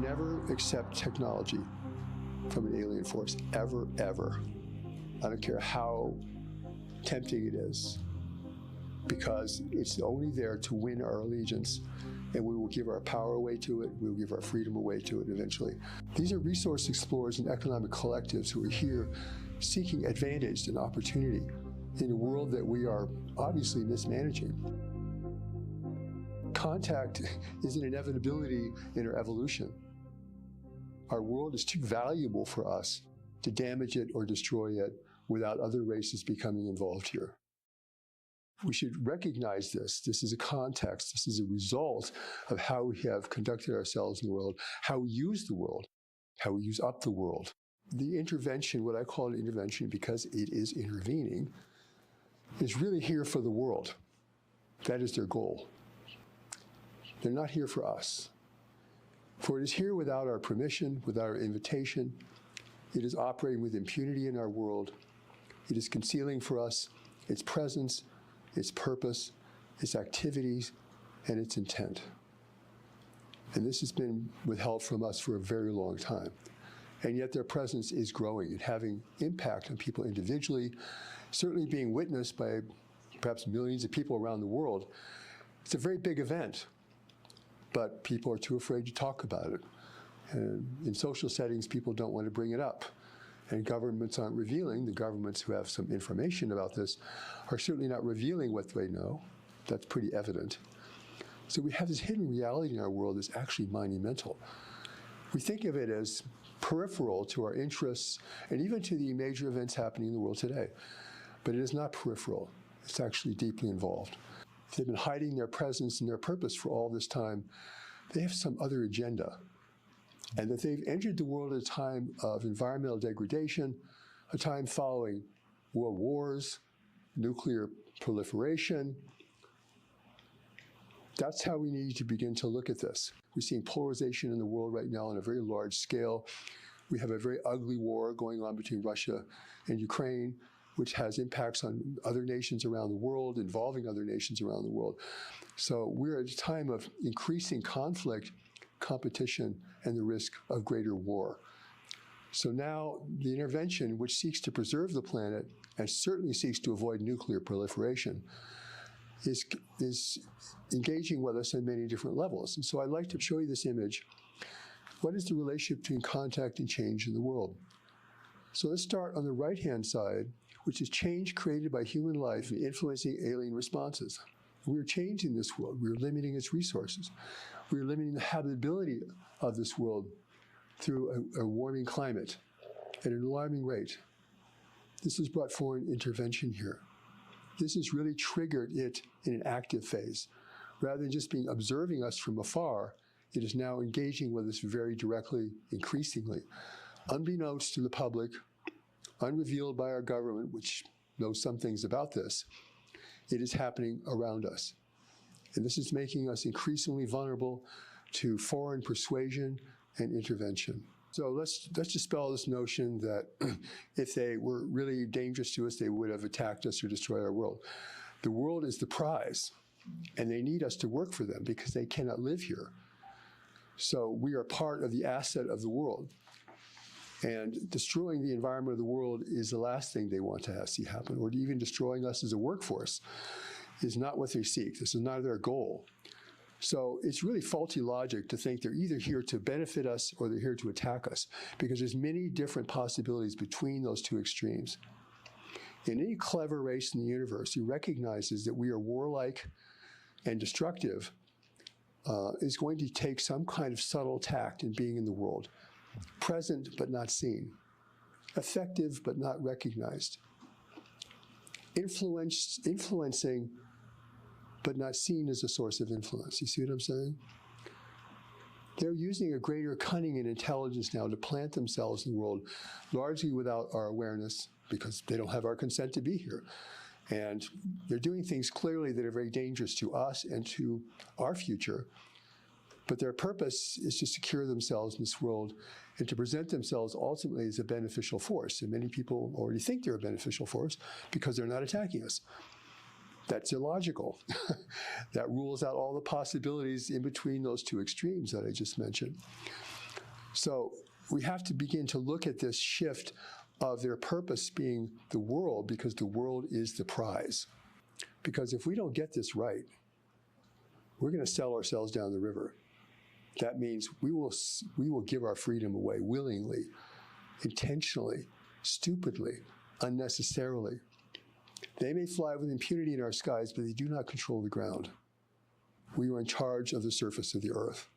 never accept technology from an alien force, ever, ever. I don't care how tempting it is, because it's only there to win our allegiance, and we will give our power away to it, we will give our freedom away to it eventually. These are resource explorers and economic collectives who are here seeking advantage and opportunity in a world that we are obviously mismanaging. Contact is an inevitability in our evolution. Our world is too valuable for us to damage it or destroy it without other races becoming involved here. We should recognize this. This is a context. This is a result of how we have conducted ourselves in the world, how we use the world, how we use up the world. The intervention, what I call an intervention because it is intervening, is really here for the world. That is their goal. They're not here for us. For it is here without our permission, without our invitation. It is operating with impunity in our world. It is concealing for us its presence, its purpose, its activities, and its intent. And this has been withheld from us for a very long time. And yet their presence is growing and having impact on people individually, certainly being witnessed by perhaps millions of people around the world. It's a very big event, but people are too afraid to talk about it. And in social settings, people don't want to bring it up. And governments aren't revealing. The governments who have some information about this are certainly not revealing what they know. That's pretty evident. So we have this hidden reality in our world that's actually monumental. We think of it as peripheral to our interests and even to the major events happening in the world today. But it is not peripheral. It's actually deeply involved. If they've been hiding their presence and their purpose for all this time, they have some other agenda. And that they've entered the world at a time of environmental degradation, a time following world wars, nuclear proliferation. That's how we need to begin to look at this. We're seeing polarization in the world right now on a very large scale. We have a very ugly war going on between Russia and Ukraine, which has impacts on other nations around the world, involving other nations around the world. So we're at a time of increasing conflict, competition, and the risk of greater war. So now the intervention, which seeks to preserve the planet and certainly seeks to avoid nuclear proliferation, is engaging with us on many different levels. And so I'd like to show you this image. What is the relationship between contact and change in the world? So let's start on the right-hand side, which is change created by human life and influencing alien responses. We're changing this world. We're limiting its resources. We're limiting the habitability of this world through a warming climate at an alarming rate. This has brought foreign intervention here. This has really triggered it in an active phase. Rather than just being observing us from afar, it is now engaging with us very directly, increasingly. Unbeknownst to the public, unrevealed by our government, which knows some things about this, it is happening around us. And this is making us increasingly vulnerable to foreign persuasion and intervention. So let's dispel this notion that if they were really dangerous to us, they would have attacked us or destroyed our world. The world is the prize, and they need us to work for them because they cannot live here. So we are part of the asset of the world. And destroying the environment of the world is the last thing they want to see happen, or even destroying us as a workforce is not what they seek. This is not their goal. So it's really faulty logic to think they're either here to benefit us or they're here to attack us, because there's many different possibilities between those two extremes. In any clever race in the universe who recognizes that we are warlike and destructive is going to take some kind of subtle tact in being in the world. Present but not seen. Effective but not recognized. Influencing but not seen as a source of influence. You see what I'm saying? They're using a greater cunning and intelligence now to plant themselves in the world, largely without our awareness, because they don't have our consent to be here. And they're doing things clearly that are very dangerous to us and to our future. But their purpose is to secure themselves in this world and to present themselves ultimately as a beneficial force. And many people already think they're a beneficial force because they're not attacking us. That's illogical. That rules out all the possibilities in between those two extremes that I just mentioned. So we have to begin to look at this shift of their purpose being the world, because the world is the prize. Because if we don't get this right, we're going to sell ourselves down the river. That means we will give our freedom away willingly, intentionally, stupidly, unnecessarily. They may fly with impunity in our skies, but they do not control the ground. We are in charge of the surface of the earth.